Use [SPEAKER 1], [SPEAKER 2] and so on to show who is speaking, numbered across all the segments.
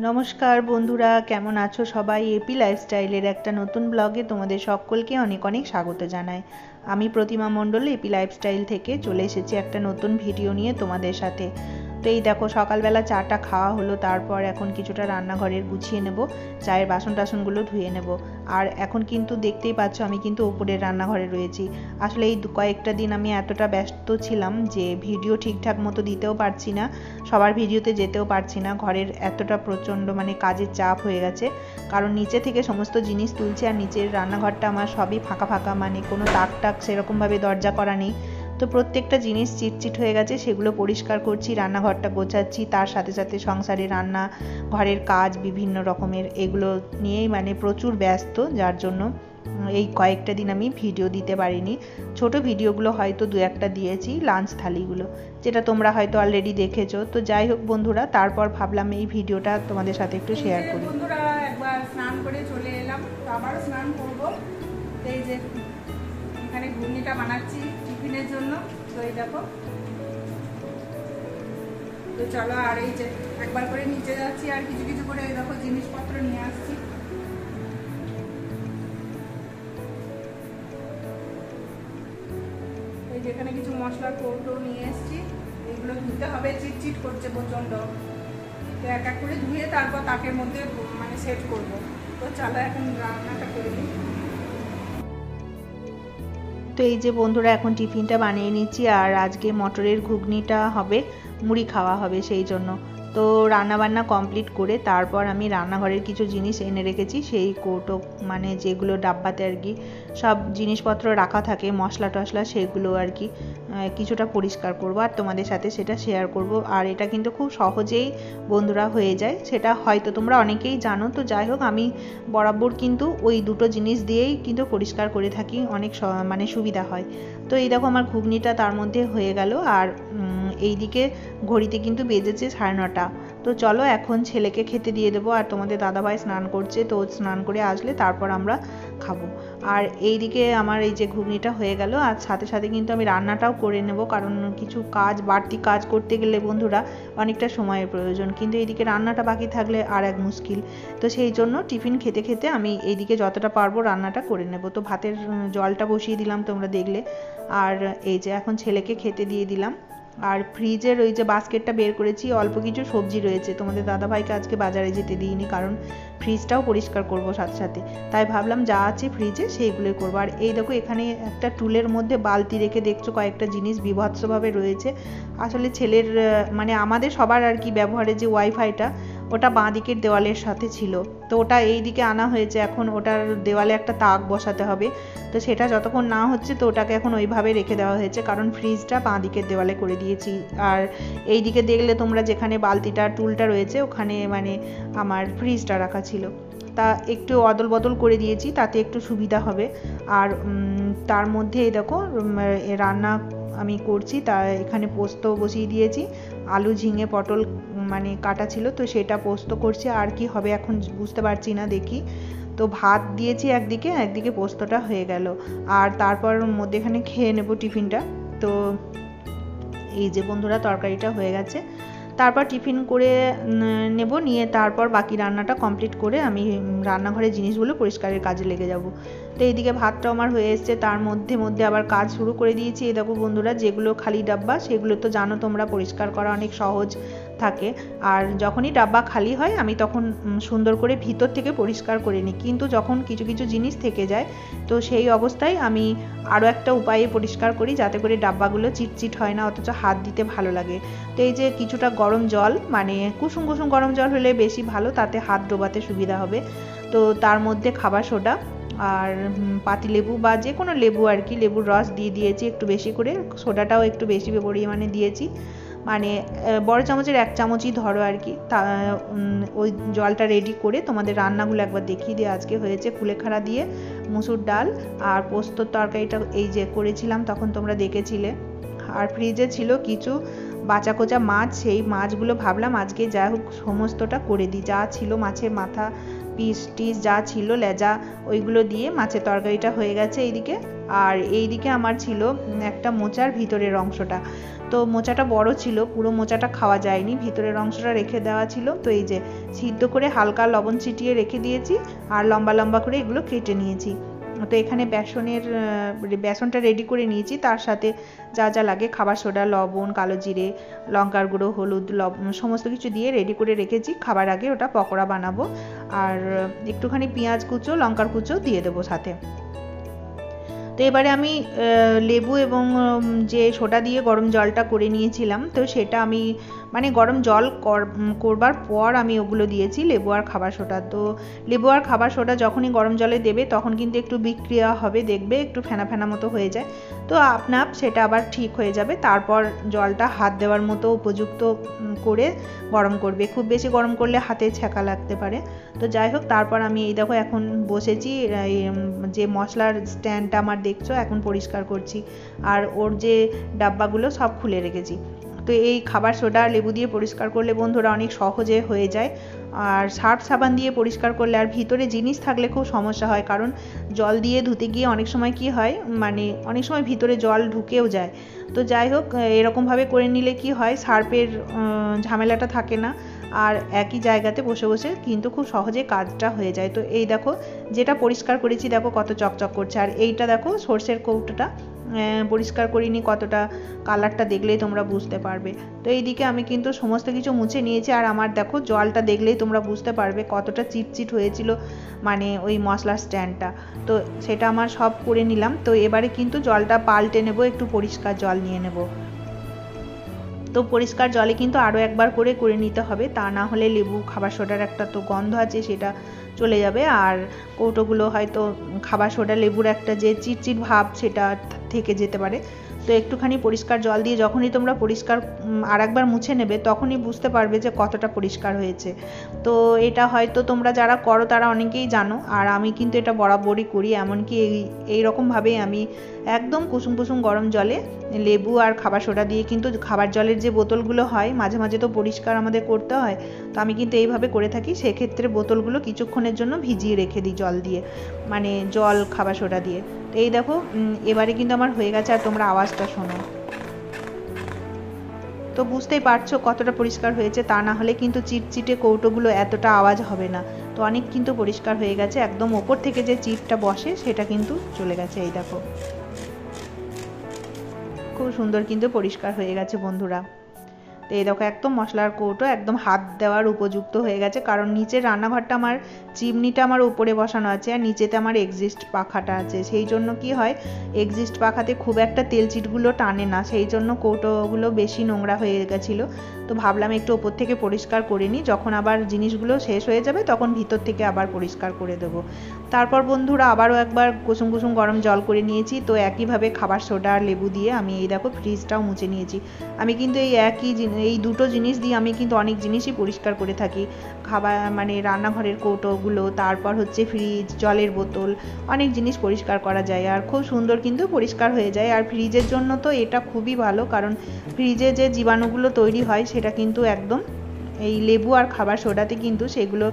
[SPEAKER 1] নমস্কার বন্ধুরা, কেমন আছো সবাই? এপি লাইফস্টাইলের একটা নতুন ব্লগে তোমাদের সকলকে অনেক অনেক স্বাগত জানাই। আমি প্রতিমা মণ্ডল এপি লাইফস্টাইল থেকে চলে এসেছি একটা নতুন ভিডিও নিয়ে তোমাদের সাথে। তো এই দেখো, সকালবেলা চাটা খাওয়া হলো, তারপর এখন কিছুটা রান্নাঘরের গুছিয়ে নেব, চায়ের বাসন টাসনগুলো ধুয়ে নেব। আর এখন কিন্তু দেখতেই পাচ্ছ আমি কিন্তু ওপরের রান্নাঘরে রয়েছি। আসলে এই কয়েকটা দিন আমি এতটা ব্যস্ত ছিলাম যে ভিডিও ঠিকঠাক মতো দিতেও পারছি না, সবার ভিডিওতে যেতেও পারছি না। ঘরের এতটা প্রচণ্ড কাজের চাপ হয়ে গেছে, কারণ নিচে থেকে সমস্ত জিনিস তুলছি আর নিচের রান্নাঘরটা আমার সবই ফাঁকা ফাঁকা, কোনো তাক টাক সেরকমভাবে দরজা করা নেই। তো প্রত্যেকটা জিনিস চিটচিট হয়ে গেছে, সেগুলো পরিষ্কার করছি, রান্নাঘরটা গোছাচ্ছি, তার সাথে সাথে সংসারে রান্না ঘরের কাজ বিভিন্ন রকমের, এগুলো নিয়েই প্রচুর ব্যস্ত, যার জন্য এই কয়েকটা দিন আমি ভিডিও দিতে পারিনি। ছোট ভিডিওগুলো হয়তো দু একটা দিয়েছি, লাঞ্চ থালিগুলো, যেটা তোমরা হয়তো অলরেডি দেখেছো। তো যাই হোক বন্ধুরা, তারপর ভাবলাম এই ভিডিওটা তোমাদের সাথে একটু শেয়ার করি।
[SPEAKER 2] বন্ধুরা, একবার স্নান করে চলে এলাম, তো আবারও স্নান করবো। এই যে এখানে ঘুগনিটা বানাচ্ছি টিফিনের জন্য, তো এই দেখো। তো চলো, আর এই যে একবার করে নিচে যাচ্ছি আর কিছু কিছু করে এই দেখো জিনিসপত্র নিয়ে আসছি। এই যেখানে কিছু মশলার কৌটো নিয়ে এসছি, এগুলো ধুতে হবে, চিটচিট করছে প্রচন্ড। তো এক এক করে ধুয়ে তারপর তাকের মধ্যে সেট করব। তো চলো এখন রান্নাটা করে নিই।
[SPEAKER 1] তো এই যে বন্ধুরা, এখন টিফিনটা বানিয়ে নিচ্ছি, আর আজকে মটরের ঘুগনিটা হবে, মুড়ি খাওয়া হবে সেই জন্য। তো রান্নাবান্না কমপ্লিট করে তারপর আমি রান্নাঘরের কিছু জিনিস এনে রেখেছি, সেই কৌটো যেগুলো ডাব্বাতে আর কি সব জিনিসপত্র রাখা থাকে, মশলা টশলা, সেগুলো আর কি কিছুটা পরিষ্কার করব আর তোমাদের সাথে সেটা শেয়ার করব। আর এটা কিন্তু খুব সহজেই বন্ধুরা হয়ে যায়, সেটা হয়তো তোমরা অনেকেই জানো। তো যাই হোক, আমি বরাবর কিন্তু ওই দুটো জিনিস দিয়েই কিন্তু পরিষ্কার করে থাকি, অনেক সুবিধা হয়। তো এই দেখো, আমার ঘুগনিটা তার মধ্যে হয়ে গেল, আর এইদিকে ঘড়িতে কিন্তু বেজেছে 9:30। তো চলো এখন ছেলেকে খেতে দিয়ে দেবো, আর তোমাদের দাদাভাই স্নান করছে, তো স্নান করে আসলে তারপর আমরা খাবো। আর এইদিকে আমার এই যে ঘুগনিটা হয়ে গেল, আর সাথে সাথে কিন্তু আমি রান্নাটাও করে নেব, কারণ কিছু কাজ, বাড়তি কাজ করতে গেলে বন্ধুরা অনেকটা সময়ের প্রয়োজন, কিন্তু এইদিকে রান্নাটা বাকি থাকলে আর এক মুশকিল। তো সেই জন্য টিফিন খেতে খেতে আমি এইদিকে যতটা পারবো রান্নাটা করে নেব। তো ভাতের জলটা বসিয়ে দিলাম, তোমরা দেখলে। আর এই যে এখন ছেলেকে খেতে দিয়ে দিলাম। আর ফ্রিজের ওই যে বাস্কেটটা বের করেছি, অল্প কিছু সবজি রয়েছে, তোমাদের দাদাভাইকে আজকে বাজারে যেতে দিইনি, কারণ ফ্রিজটাও পরিষ্কার করব সাথে সাথে, তাই ভাবলাম যা আছে ফ্রিজে সেইগুলোই করবো। আর এই দেখো, এখানে একটা টুলের মধ্যে বালতি রেখে দেখছো কয়েকটা জিনিস বিভৎসভাবে রয়েছে। আসলে ছেলের আমাদের সবার আর কি ব্যবহারে যে ওয়াইফাইটা, ওটা বাঁ দিকের দেওয়ালের সাথে ছিল, তো ওটা এই দিকে আনা হয়েছে। এখন ওটার দেওয়ালে একটা তাক বসাতে হবে, তো সেটা যতক্ষণ না হচ্ছে তো ওটাকে এখন ওইভাবে রেখে দেওয়া হয়েছে, কারণ ফ্রিজটা বাঁ দিকের দেওয়ালে করে দিয়েছি। আর এই দিকে দেখলে তোমরা, যেখানে বালতিটা টুলটা রয়েছে ওখানে আমার ফ্রিজটা রাখা ছিল, তা একটু অদল বদল করে দিয়েছি, তাতে একটু সুবিধা হবে। আর তার মধ্যে এই দেখো রান্না আমি করছি, তা এখানে পোস্ত বসিয়ে দিয়েছি, আলু ঝিঙে পটল কাটা ছিল, তো সেটা পোস্ত করছি। আর কি হবে এখন বুঝতে পারছি না, দেখি। তো ভাত দিয়েছি একদিকে, একদিকে পোস্তটা হয়ে গেল, আর তারপর মধ্যেখানে খেয়ে নেব টিফিনটা। তো এই যে বন্ধুরা, তরকারিটা হয়ে গেছে, তারপর টিফিন করে নেব, নিয়ে তারপর বাকি রান্নাটা কমপ্লিট করে আমি রান্নাঘরের জিনিসগুলো পরিষ্কারের কাজে লেগে যাব। তো এইদিকে ভাতটা আমার হয়ে এসছে, তার মধ্যে মধ্যে আবার কাজ শুরু করে দিয়েছি। এই দেখো বন্ধুরা, যেগুলো খালি ডাব্বা সেগুলো তো জানো তোমরা, পরিষ্কার করা অনেক সহজ থাকে। আর যখনই ডাব্বা খালি হয় আমি তখন সুন্দর করে ভিতর থেকে পরিষ্কার করে নিই, কিন্তু যখন কিছু কিছু জিনিস থেকে যায়, তো সেই অবস্থায় আমি আরও একটা উপায়ে পরিষ্কার করি, যাতে করে ডাব্বাগুলো চিটচিট হয় না, অথচ হাত দিতে ভালো লাগে। তো এই যে কিছুটা গরম জল, কুসুম কুসুম গরম জল হলে বেশি ভালো, তাতে হাত ডোবাতে সুবিধা হবে। তো তার মধ্যে খাবার সোডা আর পাতিলেবু বা যে কোনো লেবু আর কি, লেবুর রস দিয়ে দিয়েছি একটু বেশি করে, সোডাটাও একটু বেশি পরিমাণে দিয়েছি, বড় চামচের 1 চামচই ধরো আর কি। তা ওই জলটা রেডি করে তোমাদের রান্নাগুলো একবার দেখিয়ে দিয়ে, আজকে হয়েছে কুলেখাড়া দিয়ে মুসুর ডাল আর পোস্তর তরকারিটা এই যে করেছিলাম, তখন তোমরা দেখেছিলে। আর ফ্রিজে ছিল কিছু বাঁচা কোচা মাছ, সেই মাছগুলো ভাবলাম আজকে যা হোক সমস্তটা করে দিই, যা ছিল মাছের মাথা পিস টিস যা ছিল লেজা ওইগুলো দিয়ে মাছের তরকারিটা হয়ে গেছে এইদিকে। আর এইদিকে আমার ছিল একটা মোচার ভিতরের অংশটা, তো মোচাটা বড় ছিল, পুরো মোচাটা খাওয়া যায়নি, ভিতরের অংশটা রেখে দেওয়া ছিল। তো এই যে সিদ্ধ করে হালকা লবণ ছিটিয়ে রেখে দিয়েছি আর লম্বা লম্বা করে এগুলো কেটে নিয়েছি। তো এখানে বেসনটা রেডি করে নিয়েছি, তার সাথে যা যা লাগে খাবার সোডা, লবণ, কালো জিরে, লঙ্কার গুঁড়ো, হলুদ, লবণ সমস্ত কিছু দিয়ে রেডি করে রেখেছি। খাবার আগে ওটা পকোড়া বানাবো। আর একটুখানি পেঁয়াজ কুচো, লঙ্কার কুচো দিয়ে দেবো সাথে। তো এবারে আমি লেবু এবং যে সোডা দিয়ে গরম জলটা করে নিয়েছিলাম, তো সেটা আমি মানে গরম জল করবার পর আমি ওগুলো দিয়েছি, লেবু আর খাবার সোডা। তো লেবু আর খাবার সোডা যখনই গরম জলে দেবে তখন কিন্তু একটু বিক্রিয়া হবে, দেখবে একটু ফেনা ফেনা মতো হয়ে যায়, তো আপনা আপ সেটা আবার ঠিক হয়ে যাবে। তারপর জলটা হাত দেওয়ার মতো উপযুক্ত করে গরম করবে, খুব বেশি গরম করলে হাতে ছ্যাঁকা লাগতে পারে। তো যাই হোক, তারপর আমি এই দেখো এখন বসেছি, যে মশলার স্ট্যান্ডটা আমার দেখছো এখন পরিষ্কার করছি, আর ওর যে ডাব্বাগুলো সব খুলে রেখেছি। তো এই খাবার সোডা লেবু দিয়ে পরিষ্কার করলে বন্ধুরা অনেক সহজে হয়ে যায়, আর সার্ফ সাবান দিয়ে পরিষ্কার করলে আর ভিতরে জিনিস থাকলে খুব সমস্যা হয়, কারণ জল দিয়ে ধুতে গিয়ে অনেক সময় কি হয়, মানে অনেক সময় ভিতরে জল ঢুকেও যায়। তো যাই হোক, এরকমভাবে করে নিলে কি হয়, সার্ফের ঝামেলাটা থাকে না, আর একই জায়গাতে বসে বসে কিন্তু খুব সহজে কাজটা হয়ে যায়। তো এই দেখো যেটা পরিষ্কার করেছি দেখো কত চকচক করছে, আর এইটা দেখো সর্ষের কৌটোটা পরিষ্কার করিনি, কতটা কালারটা দেখলেই তোমরা বুঝতে পারবে। তো এইদিকে আমি কিন্তু সমস্ত কিছু মুছে নিয়েছি, আর আমার দেখো জলটা দেখলেই তোমরা বুঝতে পারবে কতটা চিটচিট হয়েছিল মানে ওই মশলার স্ট্যান্ডটা। তো সেটা আমার সব করে নিলাম। তো এবারে কিন্তু জলটা পাল্টে নেব, একটু পরিষ্কার জল নিয়ে নেব। তো পরিষ্কার জলে কিন্তু আরও একবার করে নিতে হবে, তা না হলে লেবু খাবার সোডার একটা তো গন্ধ আছে সেটা চলে যাবে, আর কৌটোগুলো হয়তো খাবার সোডা লেবুর একটা যে চিটচিট ভাব সেটা থেকে যেতে পারে। তো একটুখানি পরিষ্কার জল দিয়ে যখনই তোমরা পরিষ্কার আর একবার মুছে নেবে তখনই বুঝতে পারবে যে কতটা পরিষ্কার হয়েছে। তো এটা হয়তো তোমরা যারা করো তারা অনেকেই জানো, আর আমি কিন্তু এটা বরাবরই করি, এমনকি এইরকমভাবেই আমি একদম কুসুম কুসুম গরম জলে লেবু আর খাবার সোডা দিয়ে, কিন্তু খাবার জলের যে বোতলগুলো হয় মাঝে মাঝে তো পরিষ্কার আমাদের করতে হয়, তো আমি কিন্তু এইভাবে করে থাকি। সেক্ষেত্রে বোতলগুলো কিছুক্ষণের জন্য ভিজিয়ে রেখে দিই জল দিয়ে, মানে জল খাবার সোডা দিয়ে। তো এই দেখো এবারে কিন্তু আমার হয়ে গেছে, আর তোমরা আওয়াজটা শোনো, তো বুঝতেই পারছো কতটা পরিষ্কার হয়েছে, তা না হলে কিন্তু চিটচিটে কৌটোগুলো এতটা আওয়াজ হবে না। তো অনেক কিন্তু পরিষ্কার হয়ে গেছে, একদম ওপর থেকে যে চিটটা বসে সেটা কিন্তু চলে গেছে। এই দেখো খুব সুন্দর কিন্তু পরিষ্কার হয়ে গেছে বন্ধুরা। তো এই দেখো একদম মশলার কৌটো একদম হাত দেওয়ার উপযুক্ত হয়ে গেছে, কারণ নিচের রান্নাঘরটা আমার চিমনিটা আমার উপরে বসানো আছে, আর নিচেতে আমার এক্সিস্ট পাখাটা আছে, সেই জন্য কি হয় এক্সিস্ট পাখাতে খুব একটা তেল চিটগুলো টানে না, সেই জন্য কৌটোগুলো বেশি নোংরা হয়ে গেছিলো। তো ভাবলাম একটু ওপর থেকে পরিষ্কার করে নিই, যখন আবার জিনিসগুলো শেষ হয়ে যাবে তখন ভিতর থেকে আবার পরিষ্কার করে দেবো। তারপর বন্ধুরা আবারও একবার কুসুম কুসুম গরম জল করে নিয়েছি। তো একইভাবে খাবার সোডা আর লেবু দিয়ে আমি এই দেখো ফ্রিজটাও মুছে নিয়েছি। আমি কিন্তু এই দুটো জিনিস দিয়ে আমি কিন্তু অনেক জিনিসই পরিষ্কার করে থাকি, খাবার মানে রান্নাঘরের কৌটোগুলো, তারপর হচ্ছে ফ্রিজ, জলের বোতল, অনেক জিনিস পরিষ্কার করা যায় আর খুব সুন্দর কিন্তু পরিষ্কার হয়ে যায়। আর ফ্রিজের জন্য তো এটা খুবই ভালো, কারণ ফ্রিজে যে জীবাণুগুলো তৈরি হয় সেটা কিন্তু একদম এই লেবু আর খাবার সোডাতে কিন্তু সেগুলো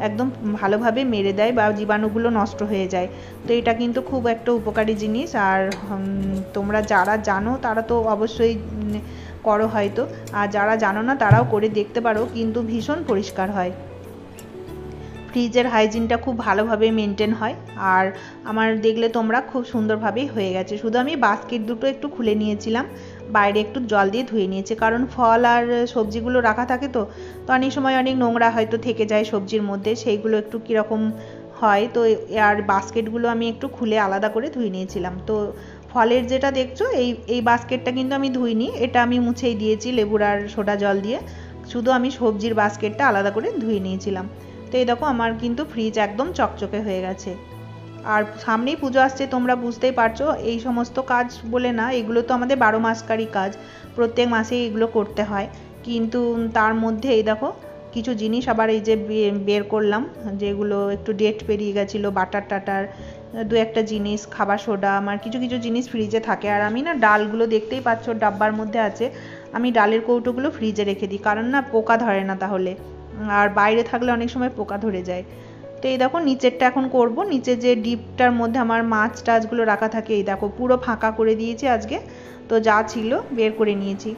[SPEAKER 1] একদম ভালোভাবে মেরে দেয় বা জীবাণুগুলো নষ্ট হয়ে যায়। তো এটা কিন্তু খুব একটা উপকারী জিনিস, আর তোমরা যারা জানো তারা তো অবশ্যই করো হয়তো, আর যারা জানো না তারাও করে দেখতে পারো, কিন্তু ভীষণ পরিষ্কার হয়। ফ্রিজের হাইজিনটা খুব ভালোভাবে মেনটেন হয়, আর আমার দেখলে তোমরা খুব সুন্দরভাবেই হয়ে গেছে। শুধু আমি বাস্কেট দুটো একটু খুলে নিয়েছিলাম, বাইরে একটু জল দিয়ে ধুয়ে নিয়েছি, কারণ ফল আর সবজিগুলো রাখা থাকে, তো অনেক সময় অনেক নোংরা হয়তো থেকে যায় সবজির মধ্যে, সেইগুলো একটু কীরকম হয়। তো আর বাস্কেটগুলো আমি একটু খুলে আলাদা করে ধুয়ে নিয়েছিলাম। তো ফলের যেটা দেখছো এই বাস্কেটটা কিন্তু আমি ধুইনি, এটা আমি মুছেই দিয়েছি লেবুর আর সোডা জল দিয়ে, শুধু আমি সবজির বাস্কেটটা আলাদা করে ধুয়ে নিয়েছিলাম। তো এই দেখো আমার কিন্তু ফ্রিজ একদম চকচকে হয়ে গেছে। আর সামনেই পুজো আসছে, তোমরা বুঝতেই পারছো এই সমস্ত কাজ বলে না, এগুলো তো আমাদের 12 মাসকারই কাজ, প্রত্যেক মাসেই এগুলো করতে হয়, কিন্তু তার মধ্যে এই দেখো কিছু জিনিস আবার এই যে বের করলাম, যেগুলো একটু ডেট পেরিয়ে গেছিলো, বাটার টাটার দু একটা জিনিস, খাবার সোডা, আমার কিছু কিছু জিনিস ফ্রিজে থাকে। আর আমি না ডালগুলো দেখতেই পাচ্ছ ডাব্বার মধ্যে আছে, আমি ডালের কৌটোগুলো ফ্রিজে রেখে দিই, কারণ না পোকা ধরে না তাহলে, আর বাইরে থাকলে অনেক সময় পোকা ধরে যায়। তো এই দেখো নিচেরটা এখন করব। নিচে যে ডিপটার মধ্যে আমার মাছ টাছগুলো রাখা থাকে, এই দেখো পুরো ফাঁকা করে দিয়েছি আজকে, তো যা ছিল বের করে নিয়েছি।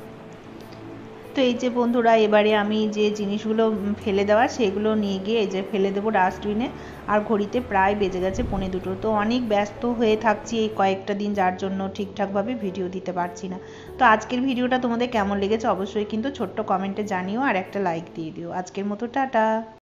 [SPEAKER 1] তো এই যে বন্ধুরা এবারে আমি যে জিনিসগুলো ফেলে দেওয়ার সেগুলো নিয়ে গিয়ে এই যে ফেলে দেবো ডাস্টবিনে। আর ঘড়িতে প্রায় বেজে গেছে 1:45। তো অনেক ব্যস্ত হয়ে থাকছি এই কয়েকটা দিন, যার জন্য ঠিকঠাকভাবে ভিডিও দিতে পারছি না। তো আজকের ভিডিওটা তোমাদের কেমন লেগেছে অবশ্যই কিন্তু ছোট্ট কমেন্টে জানিও, আর একটা লাইক দিয়ে দিও। আজকের মতো টাটা।